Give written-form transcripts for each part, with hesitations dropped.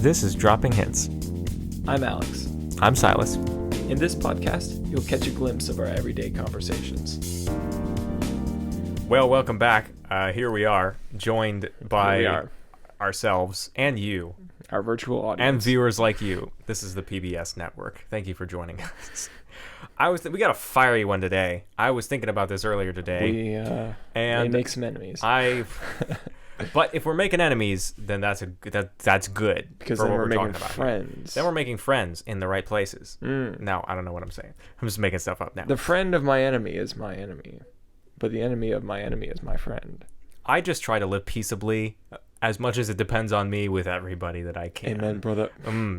This is Dropping Hints. I'm Alex. I'm Silas. In this podcast, you'll catch a glimpse of our everyday conversations. Well, welcome back. Here we are, joined by ourselves and you. Our virtual audience. And viewers like you. This is the PBS network. Thank you for joining us. We got a fiery one today. I was thinking about this earlier today. We make some enemies. But if we're making enemies, then that's good. Because then we're making friends. Then we're making friends in the right places. Now, I don't know what I'm saying. I'm just making stuff up now. The friend of my enemy is my enemy. But the enemy of my enemy is my friend. I just try to live peaceably as much as it depends on me with everybody that I can. Amen, brother.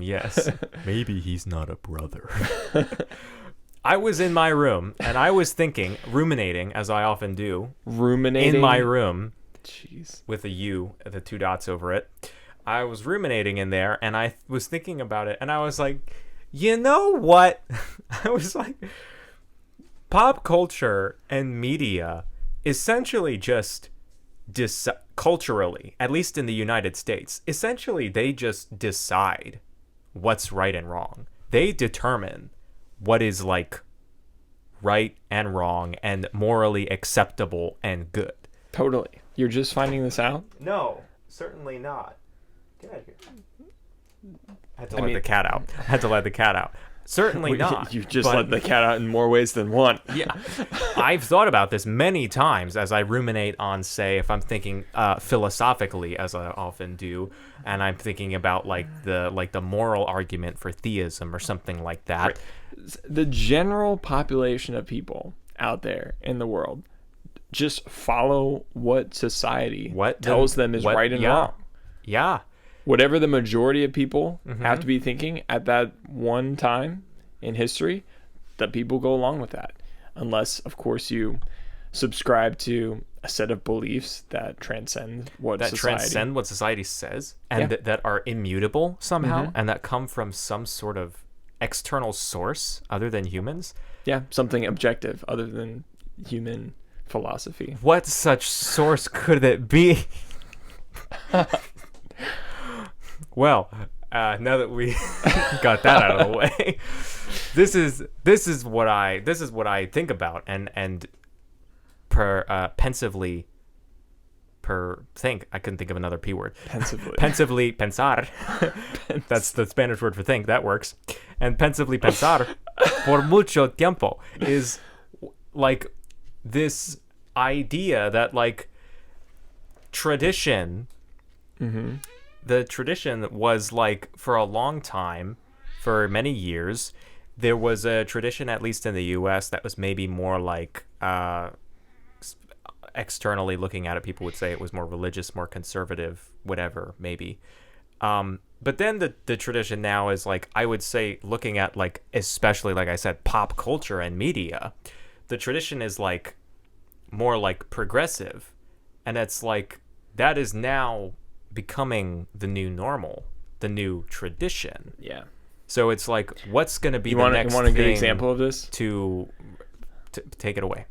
Yes. Maybe he's not a brother. I was in my room, and I was thinking, ruminating, as I often do. Ruminating? In my room. Jeez. With a U, the two dots over it. I was ruminating in there, and I was thinking about it, and I was like, you know what? I was like, pop culture and media essentially just culturally, at least in the United States, essentially they just decide what's right and wrong. They determine what is like right and wrong and morally acceptable and good. Totally. You're just finding this out? No, certainly not. Get out of here. I had to let the cat out. Certainly not. You just let the cat out in more ways than one. Yeah. I've thought about this many times as I ruminate on, say, if I'm thinking philosophically, as I often do, and I'm thinking about the moral argument for theism or something like that. Right. The general population of people out there in the world just follow what society tells them is right and wrong. Yeah. Whatever the majority of people have to be thinking at that one time in history, that people go along with that. Unless, of course, you subscribe to a set of beliefs that transcend what society says and that are immutable somehow and that come from some sort of external source other than humans. Yeah, something objective other than human philosophy. What such source could it be? Well, now that we got that out of the way, this is what I think about and pensively think. I couldn't think of another P word. Pensively pensar. That's the Spanish word for think. That works. And pensively pensar por mucho tiempo is like this idea that like tradition. The tradition was like for a long time, for many years, there was a tradition, at least in the U.S., that was maybe more like externally looking at it, people would say it was more religious, more conservative, whatever, maybe. But then the tradition now is like, I would say, looking at like, especially like I said, pop culture and media, the tradition is like more like progressive. And it's like, that is now becoming the new normal, the new tradition. Yeah. So it's like, what's going to be the next thing? You want a good example of this? To take it away.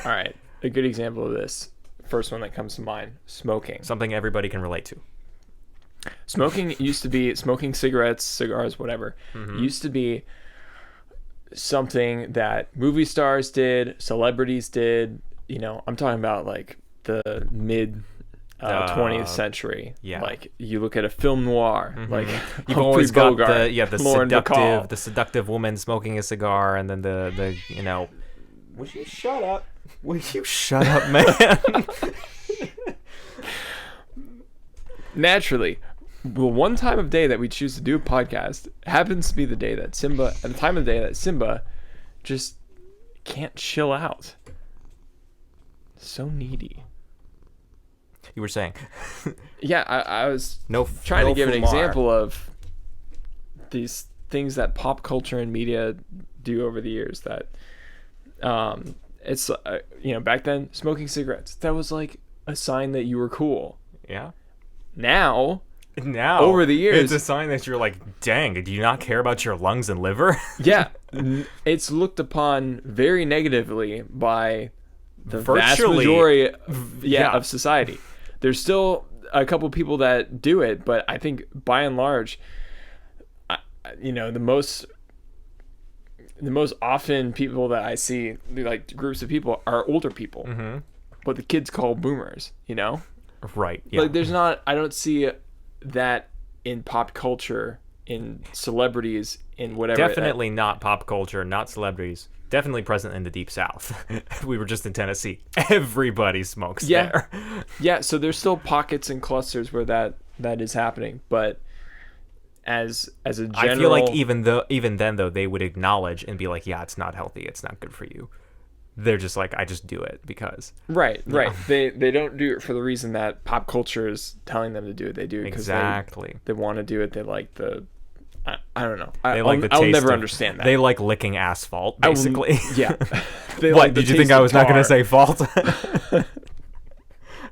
All right. A good example of this, first one that comes to mind, smoking. Something everybody can relate to. Smoking used to be, smoking cigarettes, cigars, whatever, used to be something that movie stars did, celebrities did. You know, I'm talking about like the mid 20th century. Yeah. Like you look at a film noir, like you've always got the seductive woman smoking a cigar, and then the you know, would you shut up? Would you shut up, man? Naturally, the one time of day that we choose to do a podcast happens to be the day that Simba, at the time of the day that Simba just can't chill out. So needy. You were saying. Yeah, I was trying to give an example of these things that pop culture and media do over the years that it's back then, smoking cigarettes, that was like a sign that you were cool. Yeah. Now over the years, it's a sign that you're like, dang, do you not care about your lungs and liver? Yeah. It's looked upon very negatively by the vast majority of society. There's still a couple people that do it, but I think by and large, the most often people that I see, like groups of people, are older people, what the kids call boomers. Right. Yeah. Like I don't see that in pop culture, in celebrities, in whatever. Definitely not pop culture, not celebrities. Definitely present in the Deep South. We were just in Tennessee. Everybody smokes there. Yeah, so there's still pockets and clusters where that is happening, but as a general, I feel like even then though, they would acknowledge and be like, yeah, it's not healthy, it's not good for you. They're just like, I just do it because. Right. They don't do it for the reason that pop culture is telling them to do it. They do it because they want to do it. They like I don't know. I'll never understand that. They like licking asphalt, basically. Yeah. What, did you think I was not going to say fault?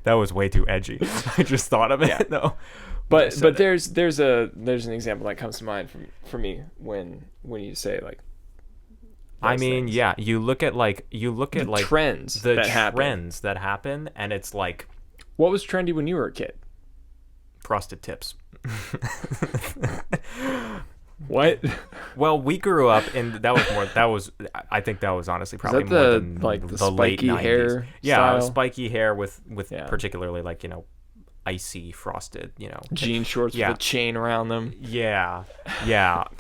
That was way too edgy. I just thought of it, though. But there's an example that comes to mind for me when you say like. I mean, things. Yeah, you look at trends that happen, and it's like, what was trendy when you were a kid? Frosted Tips. What? Well, we grew up in I think that was honestly probably more than the spiky late 90s. Hair. Yeah, style? Spiky hair with particularly like icy frosted, jean shorts with a chain around them. Yeah,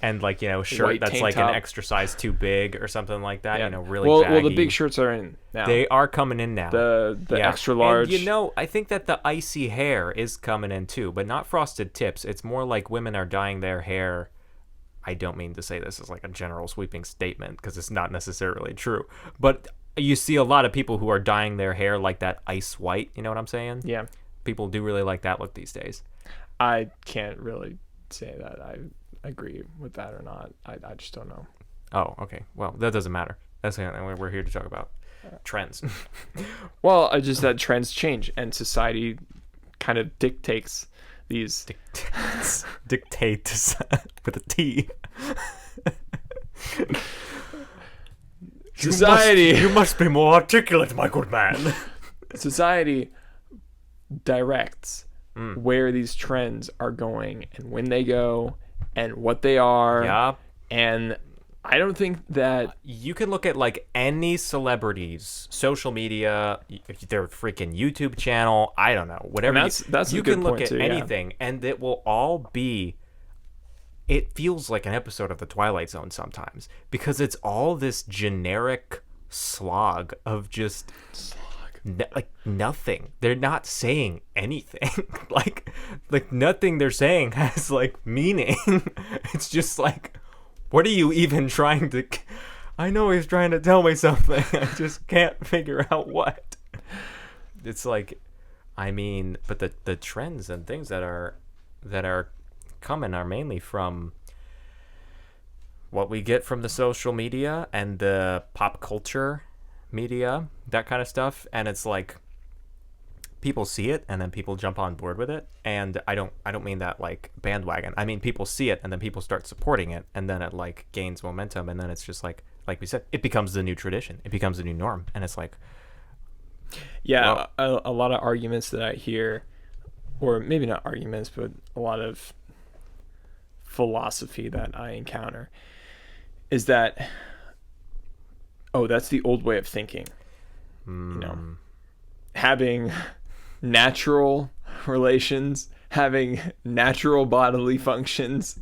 and like shirt that's like top. An extra size too big or something like that. Yeah. Really. Well, baggy. the big shirts are in now. They are coming in now. The extra large. And I think that the icy hair is coming in too, but not frosted tips. It's more like women are dyeing their hair. I don't mean to say this as like a general sweeping statement because it's not necessarily true, but you see a lot of people who are dyeing their hair like that ice white. You know what I'm saying? Yeah. People do really like that look these days. I can't really say that I agree with that or not. I just don't know. Oh, okay. Well, that doesn't matter. That's we're here to talk about trends. Well, just that trends change and society kind of dictates these dictates with a T. Society. You must be more articulate, my good man. Society directs where these trends are going and when they go and what they are. Yeah. And I don't think that you can look at like any celebrity's social media, their freaking YouTube channel, I don't know, whatever. That's you a good can look point at too, anything and it will all be, it feels like an episode of The Twilight Zone sometimes because it's all this generic slog of just like nothing. They're not saying anything. like nothing they're saying has like meaning. It's just like, what are you even trying to? I know he's trying to tell me something. I just can't figure out what. It's like, I mean, but the trends and things that are coming are mainly from what we get from the social media and the pop culture media, that kind of stuff. And it's like people see it and then people jump on board with it, and I don't mean that like bandwagon. I mean people see it and then people start supporting it, and then it like gains momentum, and then it's just like we said, it becomes the new tradition, it becomes the new norm, and it's like, yeah, well, a lot of arguments that I hear, or maybe not arguments, but a lot of philosophy that I encounter is that, oh, that's the old way of thinking. Having natural relations, having natural bodily functions.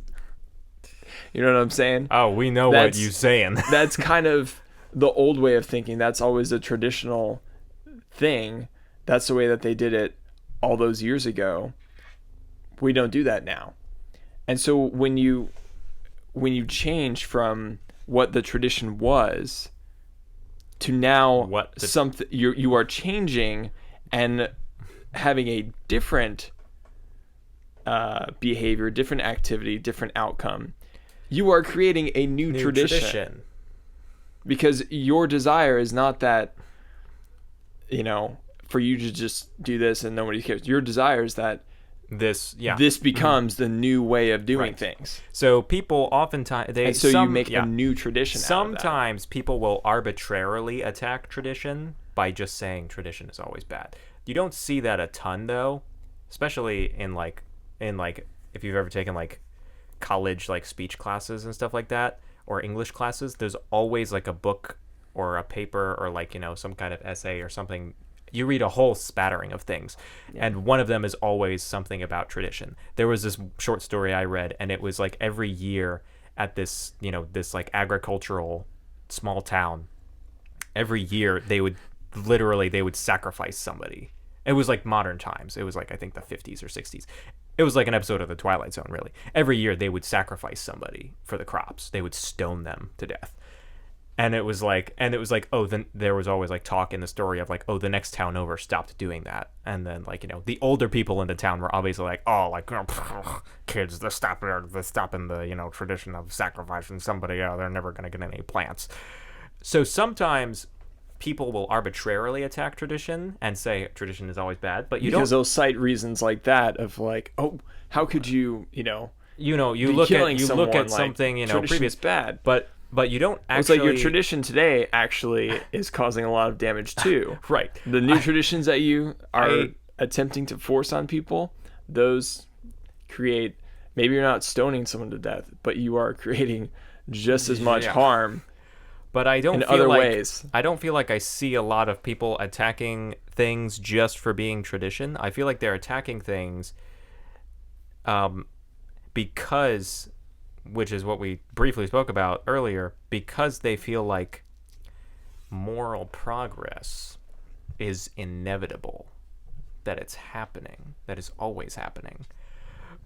You know what I'm saying? Oh, we know what you're saying. That's kind of the old way of thinking. That's always a traditional thing. That's the way that they did it all those years ago. We don't do that now. And so when you change from what the tradition was to now something, you are changing and having a different behavior, different activity, different outcome. You are creating a new tradition. Because your desire is not that, for you to just do this and nobody cares. Your desire is that this becomes the new way of doing things. So people oftentimes you make a new tradition. Sometimes people will arbitrarily attack tradition by just saying tradition is always bad. You don't see that a ton though. especially in like if you've ever taken like college like speech classes and stuff like that, or English classes, there's always like a book or a paper or like, you know, some kind of essay or something. You read a whole spattering of things, and one of them is always something about tradition. There was this short story I read, and it was like every year at this, you know, this like agricultural small town, every year they would sacrifice somebody. It was like modern times. It was like, I think the 50s or 60s. It was like an episode of The Twilight Zone, really. Every year they would sacrifice somebody for the crops. They would stone them to death. And it was like, oh, then there was always like talk in the story of like, oh, the next town over stopped doing that. And then like, you know, the older people in the town were obviously like, oh, like, kids, they're stopping the, you know, tradition of sacrificing somebody. Oh, they're never going to get any plants. So sometimes people will arbitrarily attack tradition and say tradition is always bad, but because they'll cite reasons like that of like, oh, how could you look at something, you know, previous bad, but you don't actually... It's like your tradition today actually is causing a lot of damage too. Right. The new traditions that you are attempting to force on people, those create... Maybe you're not stoning someone to death, but you are creating just as much harm. But I don't in feel other like, ways. I don't feel like I see a lot of people attacking things just for being tradition. I feel like they're attacking things because... which is what we briefly spoke about earlier, because they feel like moral progress is inevitable, that it's happening, that is always happening.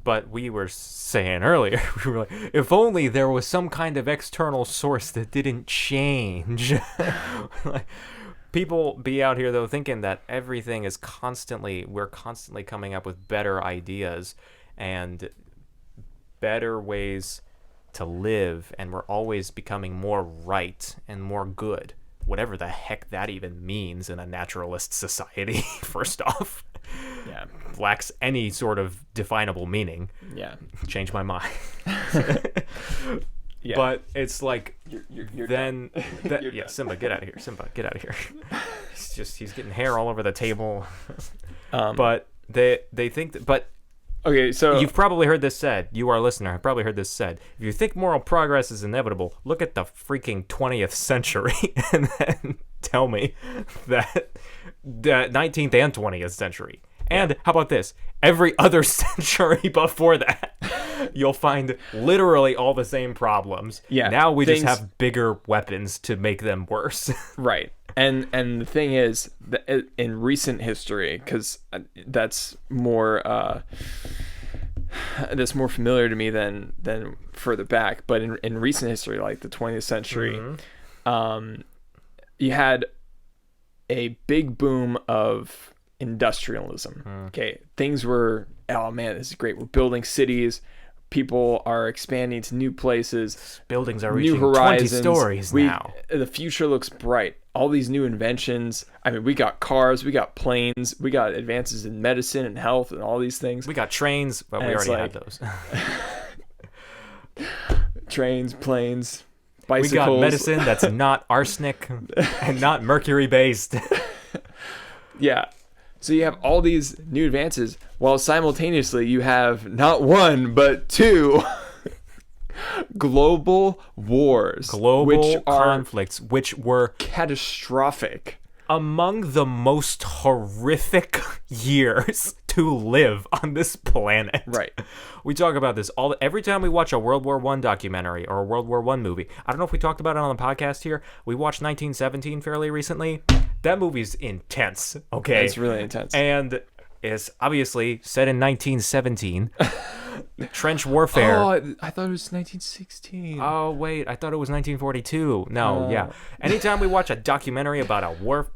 But we were saying earlier, we were like, if only there was some kind of external source that didn't change. Like, people be out here, though, thinking that everything is we're constantly coming up with better ideas and better ways to live, and we're always becoming more right and more good, whatever the heck that even means in a naturalist society. First off, lacks any sort of definable meaning. Change my mind. But it's like, you're Simba, get out of here. Simba, get out of here. He's getting hair all over the table. But they think that, but okay, so you've probably heard this said. You, our listener, have probably heard this said. If you think moral progress is inevitable, look at the freaking 20th century and then tell me that the 19th and 20th century. And how about this? Every other century before that, you'll find literally all the same problems. Now we just have bigger weapons to make them worse. Right. And the thing is, in recent history, because that's more familiar to me than further back. But in recent history, like the 20th century, you had a big boom of industrialism. Okay, things were, oh man, this is great. We're building cities. People are expanding to new places. Buildings are new reaching horizons. 20 stories now. The future looks bright. All these new inventions. I mean, we got cars, we got planes, we got advances in medicine and health and all these things. We got trains, but we already had those. Trains, planes, bicycles. We got medicine that's not arsenic and not mercury based. Yeah. So you have all these new advances while simultaneously you have not one, but two global wars. Global conflicts, which were catastrophic. Among the most horrific years to live on this planet. Right. We talk about this every time we watch a World War I documentary or a World War I movie. I don't know if we talked about it on the podcast here. We watched 1917 fairly recently. That movie's intense, okay? It's really intense. And it's obviously set in 1917. Trench warfare. Oh, I thought it was 1916. Oh, wait. I thought it was 1942. No, yeah. Anytime we watch a documentary about a war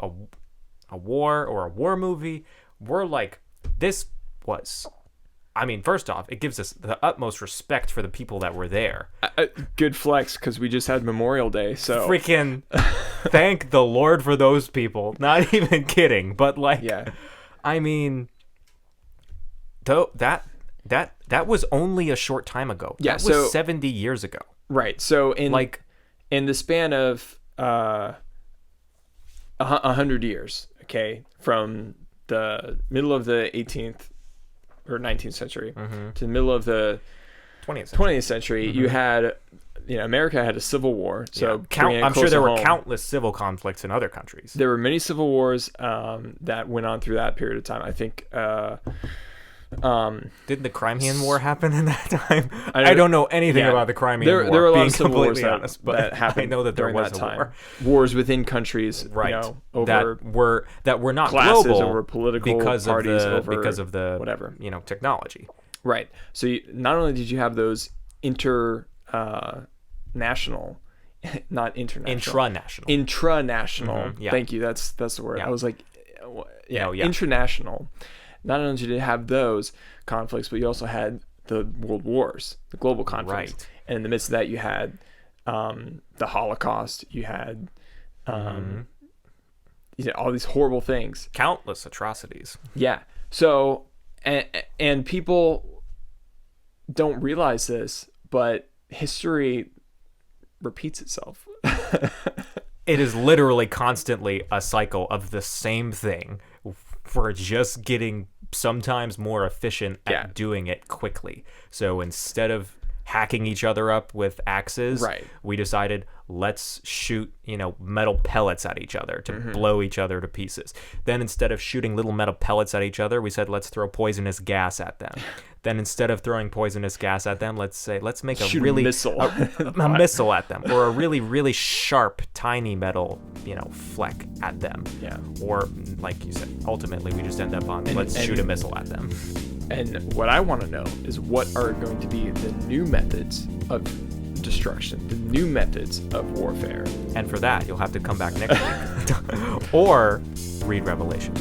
or a war movie, we're like, this was... I mean, first off, it gives us the utmost respect for the people that were there. Good flex, because we just had Memorial Day, so... Freaking thank the Lord for those people. Not even kidding, but like... Yeah. I mean, though that was only a short time ago. Yeah, that was 70 years ago. Right. So in the span of 100 years, okay, from the middle of the 18th or 19th century Mm-hmm. to the middle of the 20th century, Mm-hmm. you had, America had a civil war. So I'm sure there were countless civil conflicts in other countries. There were many civil wars that went on through that period of time. I think. Didn't the Crimean War happen in that time? I don't know anything about the Crimean War. There were a lot of civil wars that happened. I know that there was that a time. war. Wars within countries, right? Over that were not classes, global, over political because parties, because of the whatever, technology. Right. So not only did you have those national, not international, intranational. Mm-hmm. Yeah. Thank you. That's the word. Yeah. I was like, yeah. International. Not only did you have those conflicts, but you also had the world wars, the global conflicts. Right. And in the midst of that, you had the Holocaust. You had all these horrible things. Countless atrocities. Yeah. So, and people don't realize this, but history repeats itself. It is literally constantly a cycle of the same thing. We're just getting sometimes more efficient at doing it quickly. So instead of hacking each other up with axes, we decided let's shoot metal pellets at each other to blow each other to pieces. Then instead of shooting little metal pellets at each other, we said let's throw poisonous gas at them. Then instead of throwing poisonous gas at them, let's make a really missile. a missile at them, or a really, really sharp tiny metal fleck at them. Yeah. Or like you said, ultimately we just end up on let's shoot a missile at them. And what I want to know is what are going to be the new methods of destruction, the new methods of warfare. And for that, you'll have to come back next week or read Revelation.